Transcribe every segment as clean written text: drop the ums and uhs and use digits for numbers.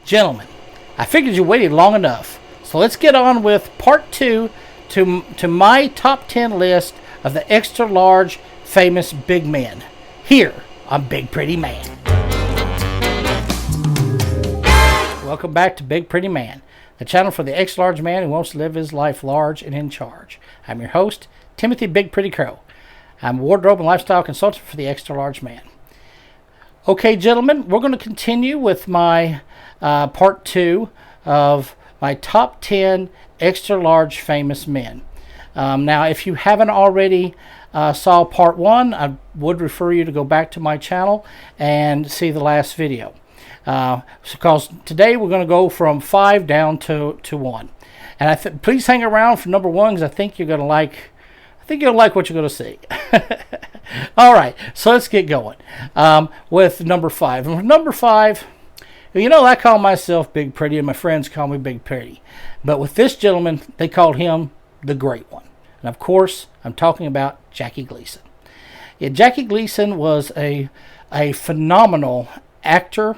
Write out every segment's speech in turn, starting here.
Gentlemen, I figured you waited long enough, so let's get on with part 2 to my top 10 list of the extra large famous big men here on Big Pretty Man. Welcome back to Big Pretty Man, the channel for the extra large man who wants to live his life large and in charge. I'm your host, Timothy Big Pretty Crowe. I'm a wardrobe and lifestyle consultant for the extra large man. Okay, gentlemen, we're going to continue with my part 2 of my top 10 extra large famous men. Now, if you haven't already saw part 1, I would refer you to go back to my channel and see the last video. Because today we're going to go from 5 down to 1. And please hang around for number 1 because I think you're going to like. I think you'll like what you're going to see. All right, so let's get going with number 5. And with number 5, you know, I call myself Big Pretty, and my friends call me Big Pretty. But with this gentleman, they called him the Great One. And of course, I'm talking about Jackie Gleason. Yeah, Jackie Gleason was a phenomenal actor,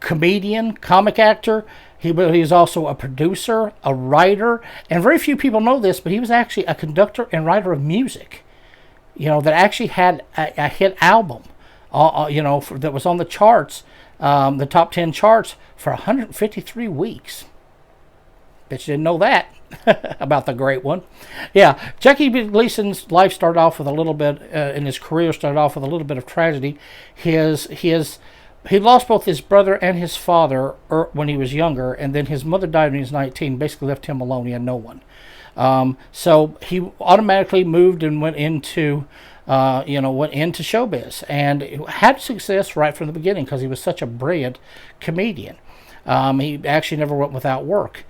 comedian, comic actor. He was also a producer, a writer, and very few people know this, but he was actually a conductor and writer of music. You know, that actually had a hit album, that was on the charts, the top 10 charts for 153 weeks. Bet you didn't know that about the Great One. Yeah, Jackie Gleason's life started off with a little bit, and his career started off with a little bit of tragedy. He lost both his brother and his father when he was younger, and then his mother died when he was 19, basically left him alone. He had no one. So he automatically moved and went into showbiz, and had success right from the beginning because he was such a brilliant comedian. He actually never went without work.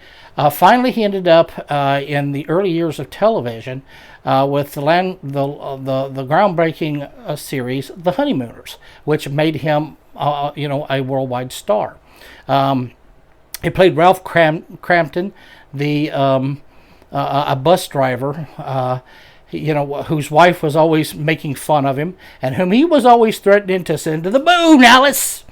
Finally, he ended up in the early years of television with the groundbreaking series The Honeymooners, which made him a worldwide star. He played Ralph Crampton, a bus driver, whose wife was always making fun of him, and whom he was always threatening to send to the moon, Alice.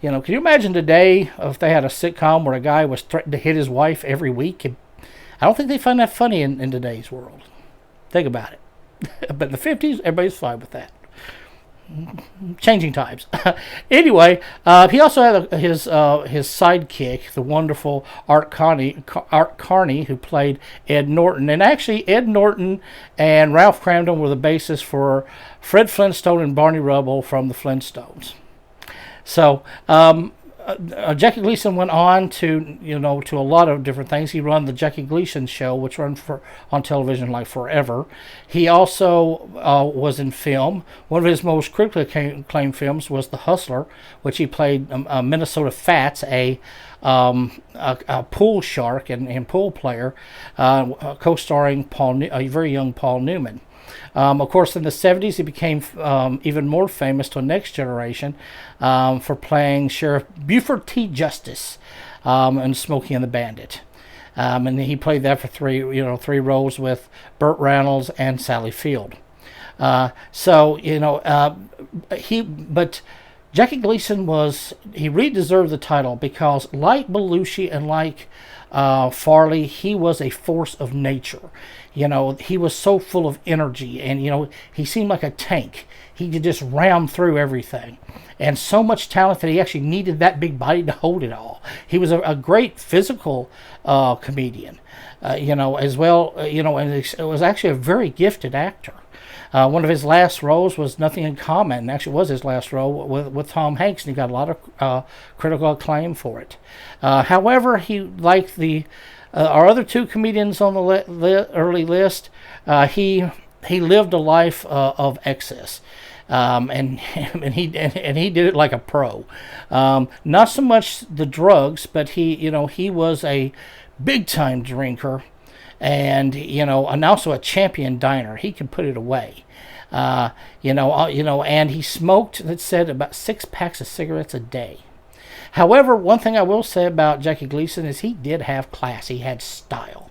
Can you imagine today if they had a sitcom where a guy was threatening to hit his wife every week? I don't think they find that funny in today's world. Think about it. But in the 50s, everybody's fine with that. Changing times. Anyway, he also had his sidekick, the wonderful Art Carney, who played Ed Norton. And actually, Ed Norton and Ralph Crampton were the basis for Fred Flintstone and Barney Rubble from the Flintstones. So Jackie Gleason went on to a lot of different things. He ran the Jackie Gleason Show, which ran on television like forever. He also was in film. One of his most critically acclaimed films was The Hustler, which he played Minnesota Fats, a pool shark and pool player, co-starring a very young Paul Newman. Of course, in the 70s, he became even more famous to the next generation for playing Sheriff Buford T. Justice in Smokey and the Bandit. And he played that for three roles with Burt Reynolds and Sally Field. But Jackie Gleason he really deserved the title because, like Belushi and like Farley, he was a force of nature. He was so full of energy, and he seemed like a tank. He could just ram through everything, and so much talent that he actually needed that big body to hold it all. He was a great physical comedian, as well. And it was actually a very gifted actor. One of his last roles was Nothing in Common, and actually was his last role with Tom Hanks, and he got a lot of critical acclaim for it. However, he, like our other two comedians on the early list, he lived a life of excess, and he did it like a pro. Not so much the drugs, but he was a big time drinker. And also a champion diner. He could put it away, and he smoked, it said, about 6 packs of cigarettes a day. However, one thing I will say about Jackie Gleason is he did have class. He had style.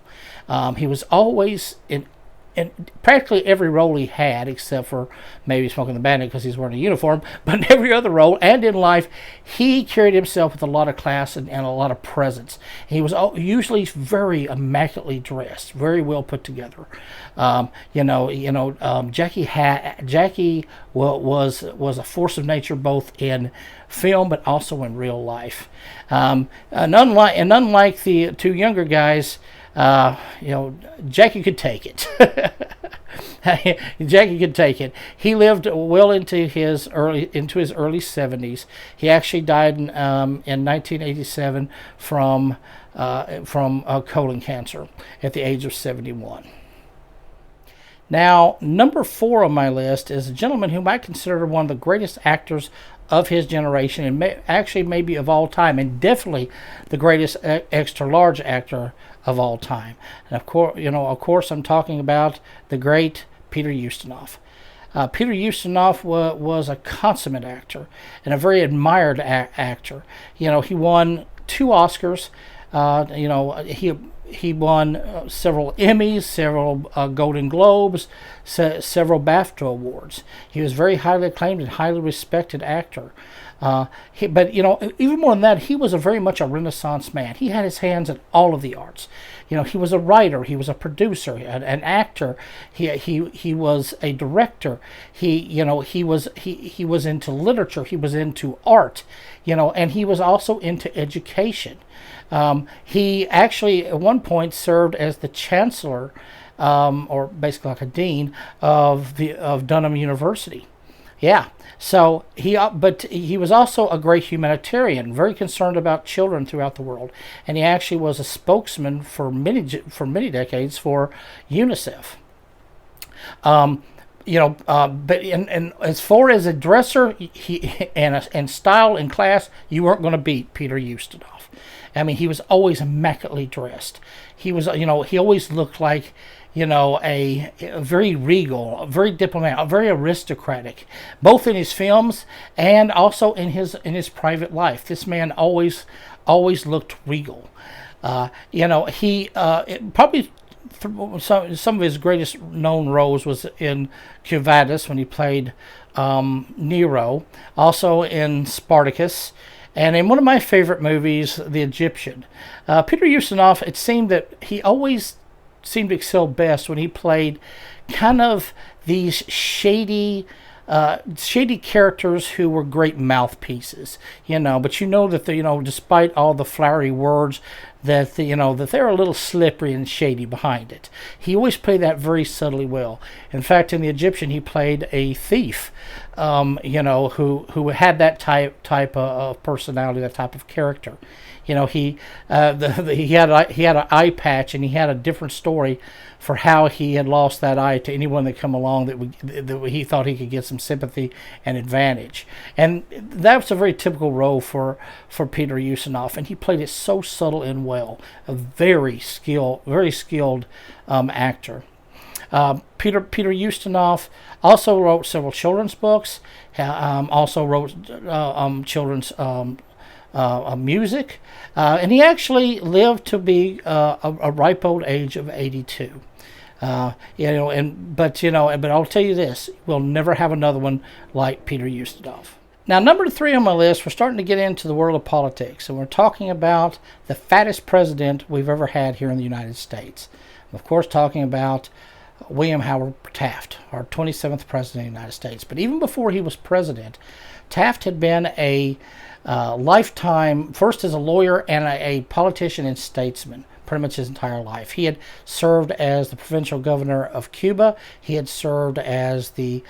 He was always in in practically every role he had, except for maybe Smoking the Bandit because he's wearing a uniform, but in every other role and in life, he carried himself with a lot of class and a lot of presence. He was usually very immaculately dressed, very well put together. Jackie was a force of nature both in film but also in real life. And unlike the two younger guys, Jackie could take it. Jackie could take it. He lived well into his early 70s. He actually died in 1987 from colon cancer at the age of 71. Now, number 4 on my list is a gentleman whom I consider one of the greatest actors of his generation, and maybe of all time, and definitely the greatest extra large actor of all time. And of course, I'm talking about the great Peter Ustinov. Peter Ustinov was a consummate actor and a very admired actor. He won 2 Oscars. He won several Emmys, several Golden Globes, several BAFTA awards. He was very highly acclaimed and highly respected actor. But even more than that, he was very much a Renaissance man. He had his hands in all of the arts. He was a writer, he was a producer, an actor. He was a director. He was into literature. He was into art. And he was also into education. He actually at one point served as the chancellor, or basically like a dean of Dunham University. Yeah. So but he was also a great humanitarian, very concerned about children throughout the world, and he actually was a spokesman for many decades for UNICEF. But as far as a dresser, and style and class, you weren't going to beat Peter Ustinov. I mean, he was always immaculately dressed. He was, he always looked like, a very regal, very diplomatic, very aristocratic, both in his films and also in his private life. This man always looked regal. He probably some of his greatest known roles was in Quo Vadis when he played Nero, also in Spartacus, and in one of my favorite movies, The Egyptian. Peter Ustinov, it seemed that he always seemed to excel best when he played kind of these shady characters who were great mouthpieces, but that despite all the flowery words, that that they're a little slippery and shady behind it. He always played that very subtly well. In fact, in The Egyptian, he played a thief, who had that type of personality, that type of character. He had an eye patch, and he had a different story for how he had lost that eye to anyone that come along that he thought he could get some sympathy and advantage. And that was a very typical role for Peter Ustinov, and he played it so subtle and well. A very skilled actor. Peter Ustinov also wrote several children's books. Also wrote children's music, and he actually lived to be a ripe old age of 82. But I'll tell you this: we'll never have another one like Peter Ustinov. Now, number 3 on my list, we're starting to get into the world of politics, and we're talking about the fattest president we've ever had here in the United States. I'm, of course, talking about William Howard Taft, our 27th president of the United States. But even before he was president, Taft had been a lifetime, first as a lawyer and a politician and statesman, pretty much his entire life. He had served as the provincial governor of Cuba. He had served as the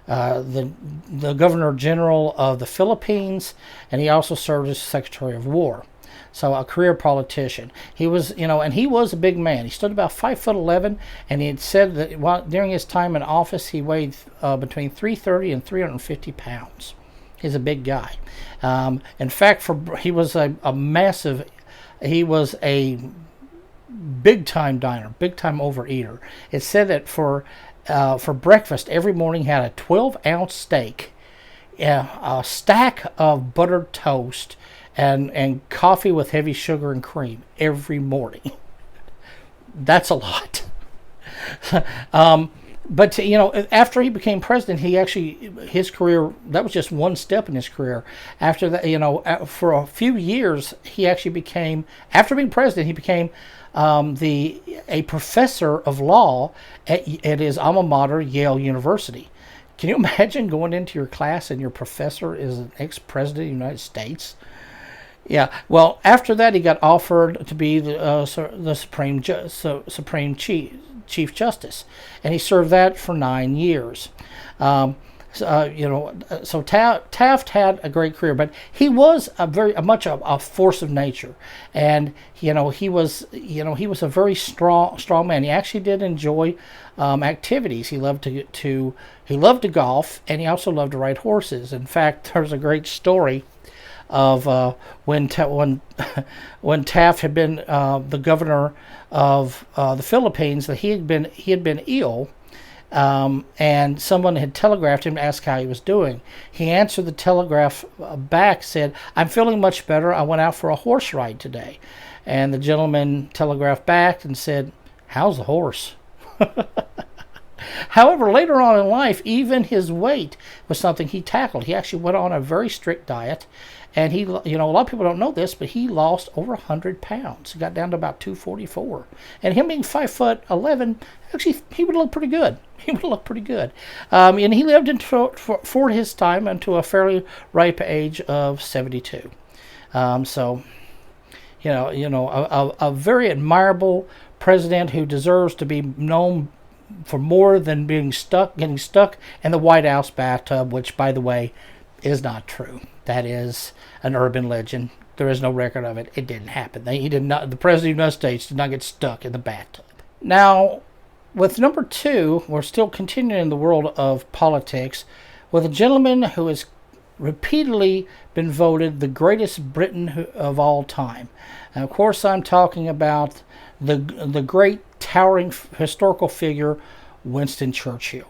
governor general of the Philippines, and he also served as Secretary of War. So a career politician. He was, and he was a big man. He stood about 5'11", and he had said that during his time in office, he weighed between 330 and 350 pounds. He's a big guy. In fact, he was a big time diner, big time overeater. It said that for breakfast every morning he had a 12-ounce steak, a stack of buttered toast, and coffee with heavy sugar and cream every morning. That's a lot. But after he became president, his career, that was just one step in his career. After that, for a few years, he actually became, after being president, he became a professor of law at his alma mater, Yale University. Can you imagine going into your class and your professor is an ex-president of the United States? Yeah. Well, after that, he got offered to be the Supreme Chief Justice, and he served that for 9 years. So Taft had a great career, but he was much a force of nature, and he was a very strong man. He actually did enjoy activities. He loved to golf, and he also loved to ride horses. In fact, there's a great story of when Taft had been the governor of the Philippines, that he had been ill, and someone had telegraphed him to ask how he was doing. He answered the telegraph back, said, "I'm feeling much better. I went out for a horse ride today." And the gentleman telegraphed back and said, "How's the horse?" However, later on in life, even his weight was something he tackled. He actually went on a very strict diet, and a lot of people don't know this, but he lost over 100 pounds. He got down to about 244. And him being 5'11", actually, he would look pretty good. And he lived for his time until a fairly ripe age of 72. A very admirable president who deserves to be known for more than getting stuck in the White House bathtub, which, by the way, is not true. That is an urban legend. There is no record of it. It didn't happen. He did not. The president of the United States did not get stuck in the bathtub. Now, with number 2, we're still continuing in the world of politics with a gentleman who has repeatedly been voted the greatest Briton of all time. And of course, I'm talking about the great towering historical figure, Winston Churchill.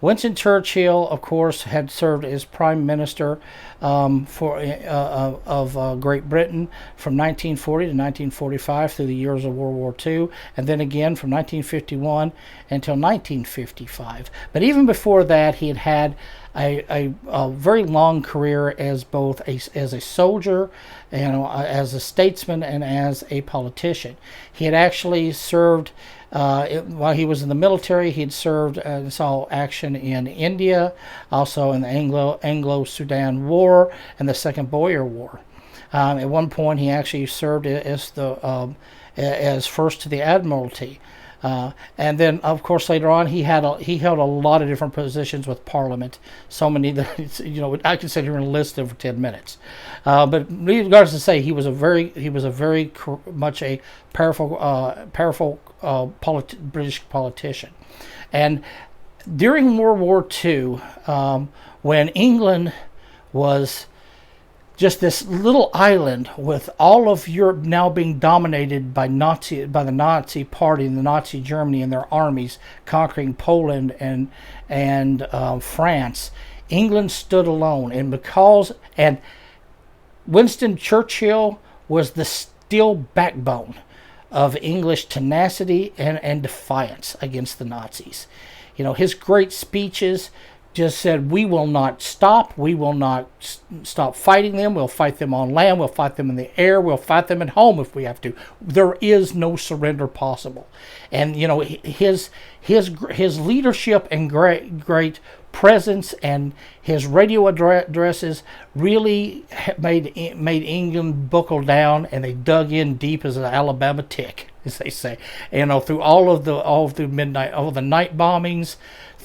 Winston Churchill, of course, had served as Prime Minister of Great Britain from 1940 to 1945 through the years of World War II, and then again from 1951 until 1955. But even before that, he had a very long career as both as a soldier, as a statesman, and as a politician. He had actually served. While he was in the military, he had served and saw action in India, also in the Anglo-Sudan War and the Second Boer War. At one point, he actually served as first to the Admiralty. And then, of course, later on, he held a lot of different positions with Parliament. So many that I could sit here and list them for 10 minutes. But regardless to say, he was a very much a powerful British politician. And during World War II, when England was just this little island with all of Europe now being dominated by the Nazi Party and the Nazi Germany and their armies conquering Poland and France, England stood alone. And Winston Churchill was the steel backbone of English tenacity and defiance against the Nazis. His great speeches just said, "We will not stop. We will not stop fighting them. We'll fight them on land. We'll fight them in the air. We'll fight them at home if we have to. There is no surrender possible." And his leadership and great presence and his radio addresses really made England buckle down, and they dug in deep as an Alabama tick, as they say. Through all of the night bombings,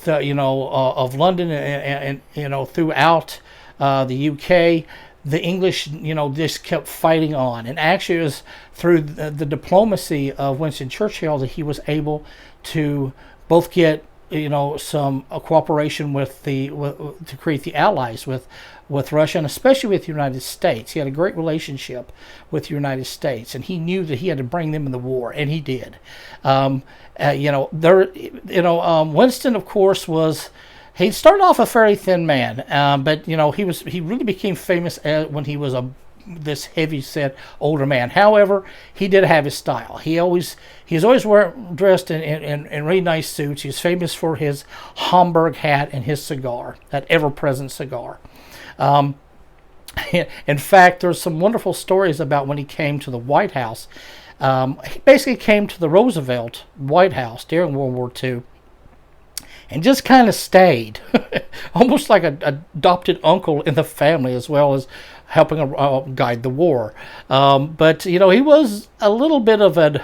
of London and throughout the UK, the English just kept fighting on. And actually, it was through the diplomacy of Winston Churchill that he was able to both get some cooperation to create the Allies with Russia, and especially with the United States. He had a great relationship with the United States, and he knew that he had to bring them in the war, and he did. Winston, of course, he started off a fairly thin man, but he really became famous when he was this heavy-set older man. However, he did have his style. He's always dressed in really nice suits. He's famous for his Homburg hat and his cigar, that ever-present cigar. In fact, there's some wonderful stories about when he came to the White House. He basically came to the Roosevelt White House during World War II and just kind of stayed, almost like an adopted uncle in the family, as well as helping guide the war. But he was a little bit of an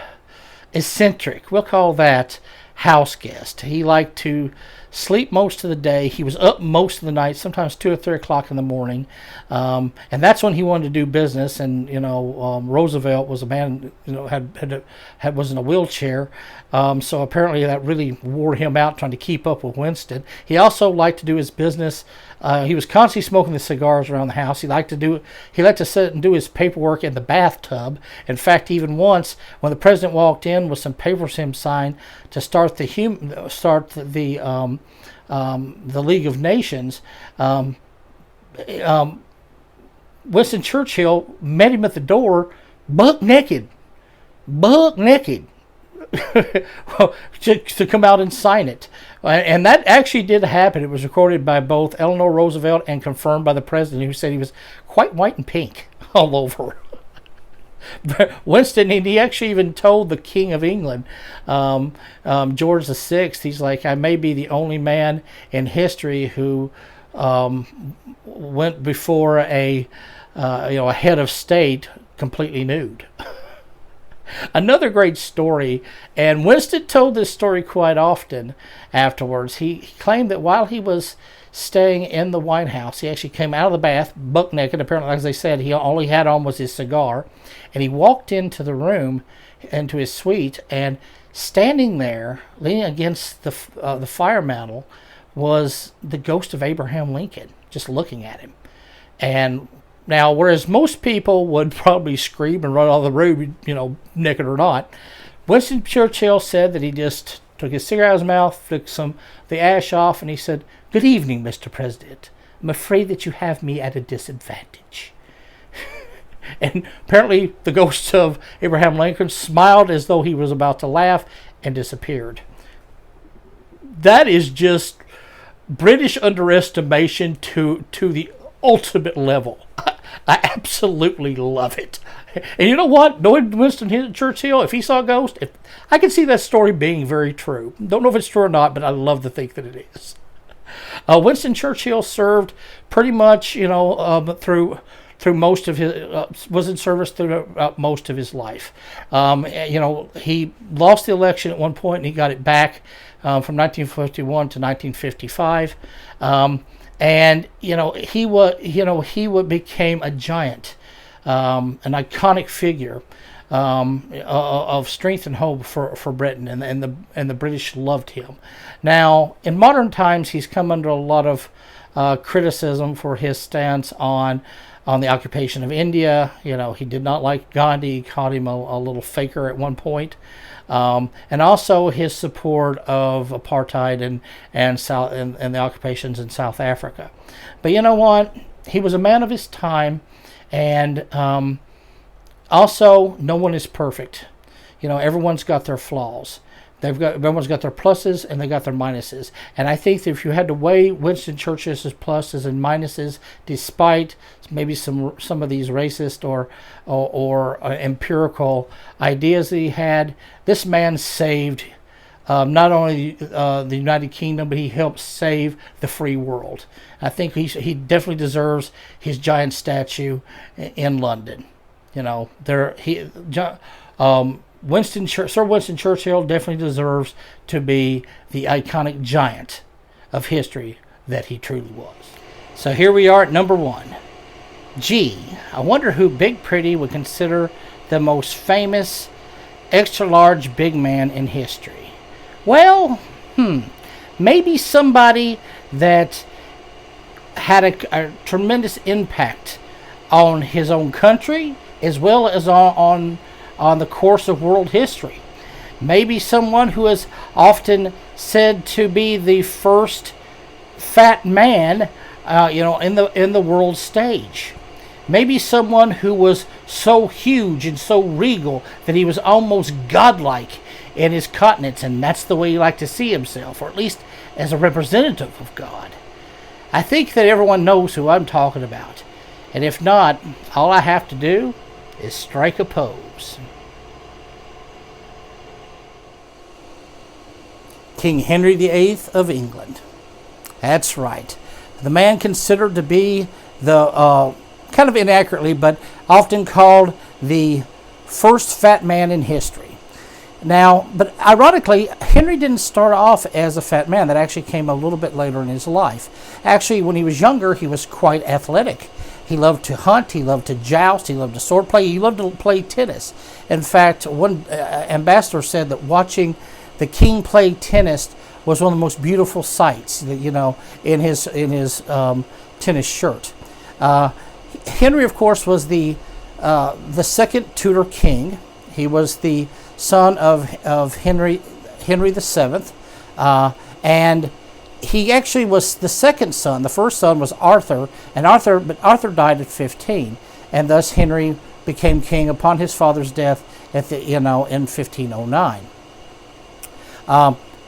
eccentric, we'll call that, house guest. He liked to sleep most of the day. He was up most of the night, sometimes 2 or 3 o'clock in the morning, and that's when he wanted to do business. And Roosevelt was a man, was in a wheelchair, so apparently that really wore him out trying to keep up with Winston. He also liked to do his business. He was constantly smoking the cigars around the house. He liked to sit and do his paperwork in the bathtub. In fact, even once when the president walked in with some papers him signed to start the League of Nations, Winston Churchill met him at the door, buck naked, to come out and sign it. And that actually did happen. It was recorded by both Eleanor Roosevelt and confirmed by the president, who said he was quite white and pink all over. Winston, and he actually even told the King of England, George VI, he's like, I may be the only man in history who went before a head of state completely nude. Another great story, and Winston told this story quite often afterwards. He claimed that while he was staying in the White House, he actually came out of the bath buck naked. Apparently, as they said, all he had on was his cigar, and he walked into the room, into his suite, and standing there, leaning against the fire mantel, was the ghost of Abraham Lincoln, just looking at him. And now, whereas most people would probably scream and run out of the room, naked or not, Winston Churchill said that he just took his cigarette out of his mouth, flicked the ash off, and he said, "Good evening, Mr. President. I'm afraid that you have me at a disadvantage." And apparently the ghost of Abraham Lincoln smiled as though he was about to laugh and disappeared. That is just British underestimation to the ultimate level. I absolutely love it. And you know what? Knowing Winston Churchill, if he saw a ghost, I can see that story being very true. Don't know if it's true or not, but I love to think that it is. Winston Churchill served pretty much, through most of his, was in service throughout most of his life. He lost the election at one point, and he got it back from 1951 to 1955. And he became a giant, an iconic figure of strength and hope for Britain, and the British loved him. Now, in modern times, he's come under a lot of criticism for his stance on the occupation of India. He did not like Gandhi. He called him a little faker at one point. And also his support of apartheid and the occupations in South Africa. But you know what? He was a man of his time, and also no one is perfect. Everyone's got their flaws. Everyone's got their pluses and they got their minuses. And I think that if you had to weigh Winston Churchill's pluses and minuses, despite maybe some of these racist or empirical ideas that he had, this man saved not only the United Kingdom, but he helped save the free world. I think he definitely deserves his giant statue in London. Sir Winston Churchill definitely deserves to be the iconic giant of history that he truly was. So here we are at number 1. Gee, I wonder who Big Pretty would consider the most famous extra-large big man in history. Well, maybe somebody that had a tremendous impact on his own country, as well as on the course of world history. Maybe someone who is often said to be the first fat man, in the world stage. Maybe someone who was so huge and so regal that he was almost godlike in his countenance, and that's the way he liked to see himself, or at least as a representative of God. I think that everyone knows who I'm talking about, and if not, all I have to do is strike a pose. King Henry VIII of England. That's right. The man considered to be the, kind of inaccurately, but often called the first fat man in history. Now, but ironically, Henry didn't start off as a fat man. That actually came a little bit later in his life. Actually, when he was younger, he was quite athletic. He loved to hunt, he loved to joust, he loved to sword play, he loved to play tennis. In fact, one ambassador said that watching the king play tennis was one of the most beautiful sights, in his tennis shirt. Henry, of course, was the second Tudor king. He was the son of Henry VII, and he actually was the second son. The first son was Arthur, but Arthur died at 15, and thus Henry became king upon his father's death in 1509.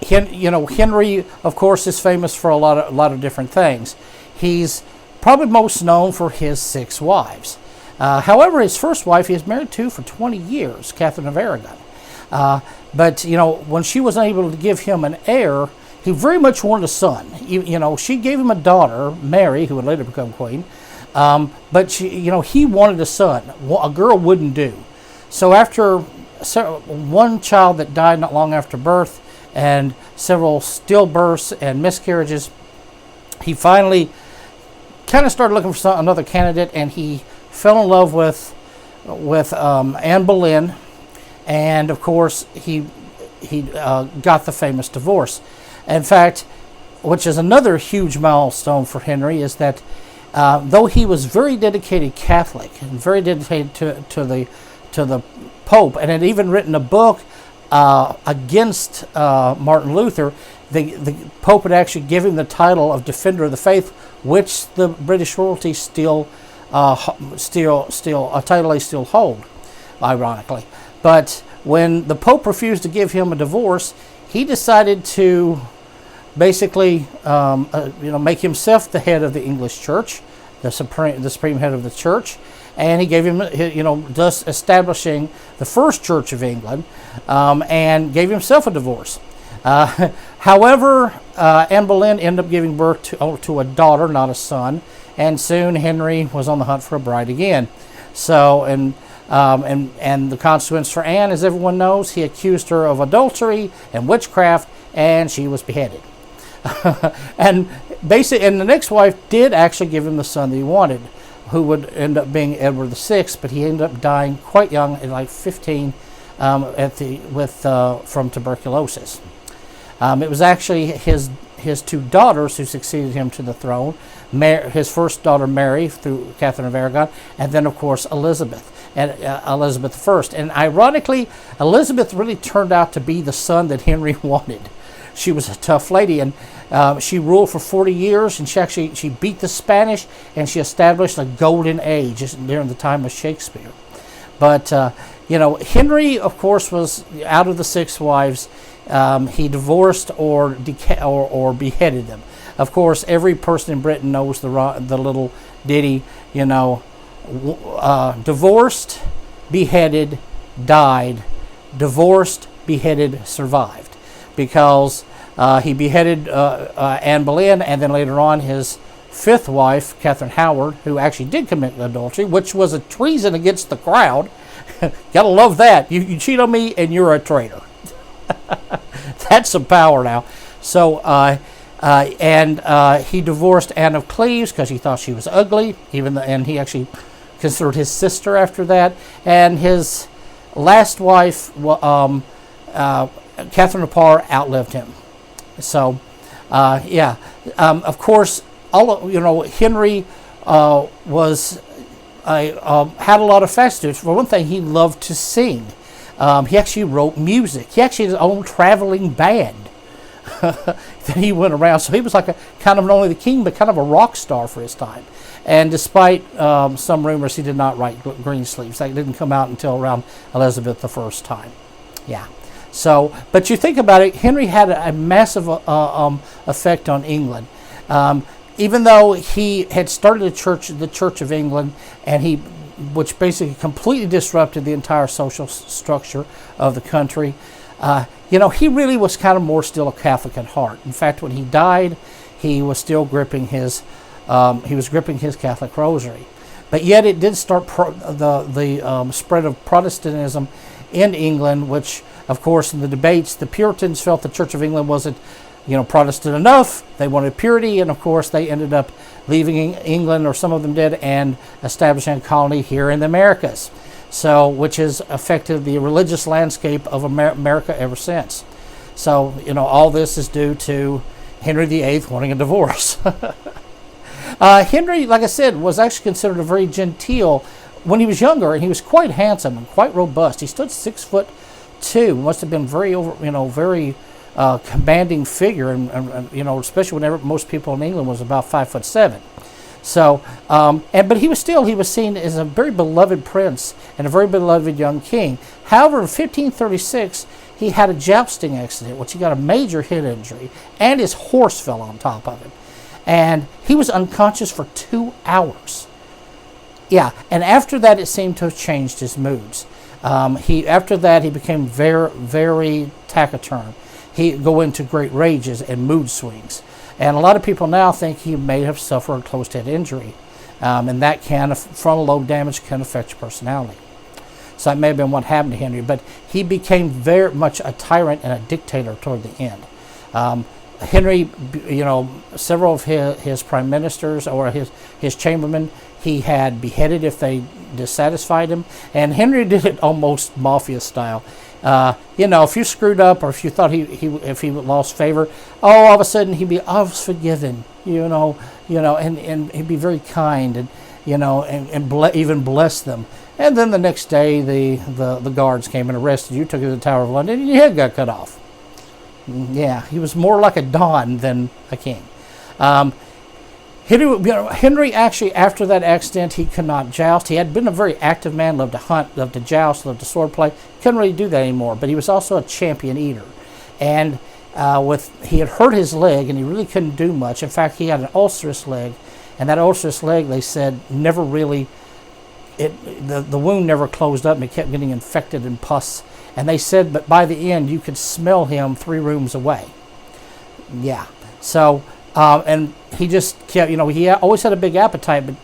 Henry, of course, is famous for a lot of different things. He's probably most known for his 6 wives. However, his first wife he was married to for 20 years, Catherine of Aragon. But when she was unable to give him an heir, he very much wanted a son. She gave him a daughter, Mary, who would later become queen. But he wanted a son. A girl wouldn't do. So after one child that died not long after birth, and several stillbirths and miscarriages, he finally kind of started looking for another candidate, and he fell in love with Anne Boleyn, and of course he got the famous divorce. In fact, which is another huge milestone for Henry, is that though he was very dedicated Catholic and very dedicated to the Pope, and had even written a book against Martin Luther, the Pope would actually give him the title of Defender of the Faith, which the British royalty a title they still hold, ironically. But when the Pope refused to give him a divorce, he decided to basically make himself the head of the English Church, the supreme head of the Church, and he gave him, thus establishing the first Church of England, and gave himself a divorce. However, Anne Boleyn ended up giving birth to a daughter, not a son, and soon Henry was on the hunt for a bride again. So, and the consequence for Anne, as everyone knows, he accused her of adultery and witchcraft, and she was beheaded. And the next wife did actually give him the son that he wanted, who would end up being Edward VI, but he ended up dying quite young, at like 15, from tuberculosis. It was actually his 2 daughters who succeeded him to the throne. His first daughter Mary, through Catherine of Aragon, and then of course Elizabeth I. And ironically, Elizabeth really turned out to be the son that Henry wanted. She was a tough lady, and she ruled for 40 years, and she beat the Spanish, and she established a golden age during the time of Shakespeare. But Henry, of course, was out of the 6 wives. He divorced or beheaded them. Of course, every person in Britain knows the little ditty, divorced, beheaded, died, divorced, beheaded, survived. Because he beheaded Anne Boleyn, and then later on his 5th wife, Catherine Howard, who actually did commit adultery, which was a treason against the crowd. Gotta love that. You cheat on me and you're a traitor. That's some power now. So, he divorced Anne of Cleves because he thought she was ugly, and he actually considered his sister after that. And his last wife, Catherine of Parr, outlived him. So, of course, Henry was had a lot of facets. For one thing, he loved to sing. He actually wrote music. He actually had his own traveling band. that he went around. So he was like a kind of not only the king, but kind of a rock star for his time. And despite some rumors, he did not write Greensleeves. That didn't come out until around Elizabeth I's time. Yeah. So, but you think about it, Henry had a massive effect on England. Even though he had started the Church of England, and which basically completely disrupted the entire social structure of the country, he really was kind of more still a Catholic at heart. In fact, when he died, he was still gripping his Catholic rosary. But yet, it did start the spread of Protestantism in England, which, of course, in the debates, the Puritans felt the Church of England wasn't, Protestant enough. They wanted purity, and of course, they ended up leaving England, or some of them did, and establishing a colony here in the Americas. So, which has affected the religious landscape of America ever since. So, all this is due to Henry VIII wanting a divorce. Henry, like I said, was actually considered a very genteel when he was younger, and he was quite handsome and quite robust. He stood 6'2", must have been very commanding figure, and especially whenever most people in England was about 5'7". So, but he was seen as a very beloved prince and a very beloved young king. However, in 1536, he had a jousting accident, which he got a major head injury, and his horse fell on top of him, and he was unconscious for 2 hours. Yeah, and after that, it seemed to have changed his moods. After that, he became very, very taciturn. He'd go into great rages and mood swings. And a lot of people now think he may have suffered a closed head injury. And that frontal lobe damage can affect your personality. So that may have been what happened to Henry. But he became very much a tyrant and a dictator toward the end. Henry, several of his prime ministers or his chamberlain, he had beheaded if they dissatisfied him. And Henry did it almost mafia style. If you screwed up, or if you thought if he lost favor, all of a sudden he'd be, I was forgiven, and he'd be very kind, and even bless them. And then the next day, the guards came and arrested you, took you to the Tower of London, and your head got cut off. Yeah, he was more like a don than a king. Henry actually, after that accident, he could not joust. He had been a very active man, loved to hunt, loved to joust, loved to swordplay. Couldn't really do that anymore, but he was also a champion eater. And he had hurt his leg, and he really couldn't do much. In fact, he had an ulcerous leg, and that ulcerous leg, they said, never really, the wound never closed up, and it kept getting infected and pus. And they said, but by the end, you could smell him 3 rooms away. Yeah. So, and he just kept, he always had a big appetite, but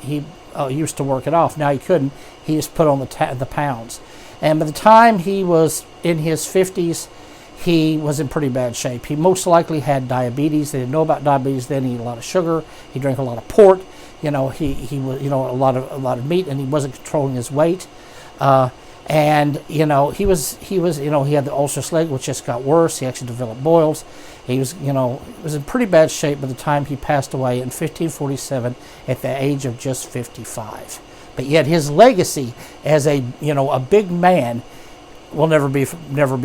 he used to work it off. Now he couldn't. He just put on the pounds. And by the time he was in his 50s, he was in pretty bad shape. He most likely had diabetes. They didn't know about diabetes then. He ate a lot of sugar. He drank a lot of port. He was, a lot of meat, and he wasn't controlling his weight. And he had the ulcerous leg, which just got worse. He actually developed boils. He was, was in pretty bad shape by the time he passed away in 1547 at the age of just 55. But yet his legacy as a big man will never be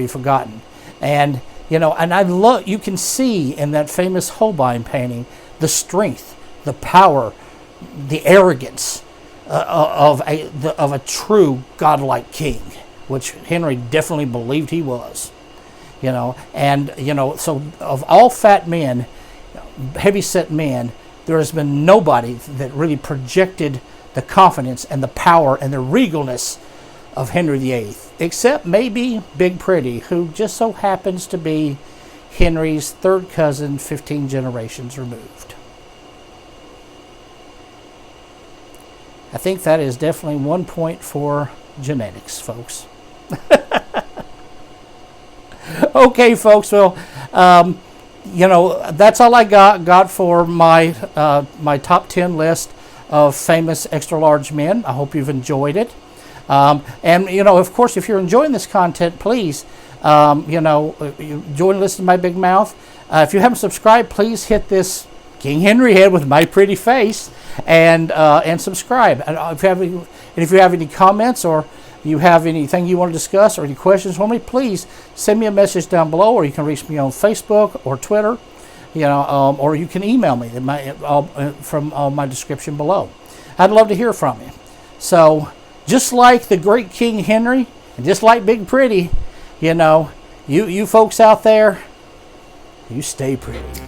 forgotten. And you can see in that famous Holbein painting the strength, the power, the arrogance of a true godlike king, which Henry definitely believed he was. So of all fat men, heavy-set men, there has been nobody that really projected the confidence and the power and the regalness of Henry VIII, except maybe Big Pretty, who just so happens to be Henry's third cousin, 15 generations removed. I think that is definitely 1 point for genetics, folks. Okay, folks. Well, that's all I got for my top 10 list of famous extra large men. I hope you've enjoyed it. And of course, if you're enjoying this content, please, join and listen to my big mouth. If you haven't subscribed, please hit this King Henry head with my pretty face and subscribe. And if you have any comments or you have anything you want to discuss or any questions for me, please send me a message down below, or you can reach me on Facebook or Twitter, or you can email me from my description below. I'd love to hear from you. So, just like the great King Henry, and just like Big Pretty, you folks out there, you stay pretty.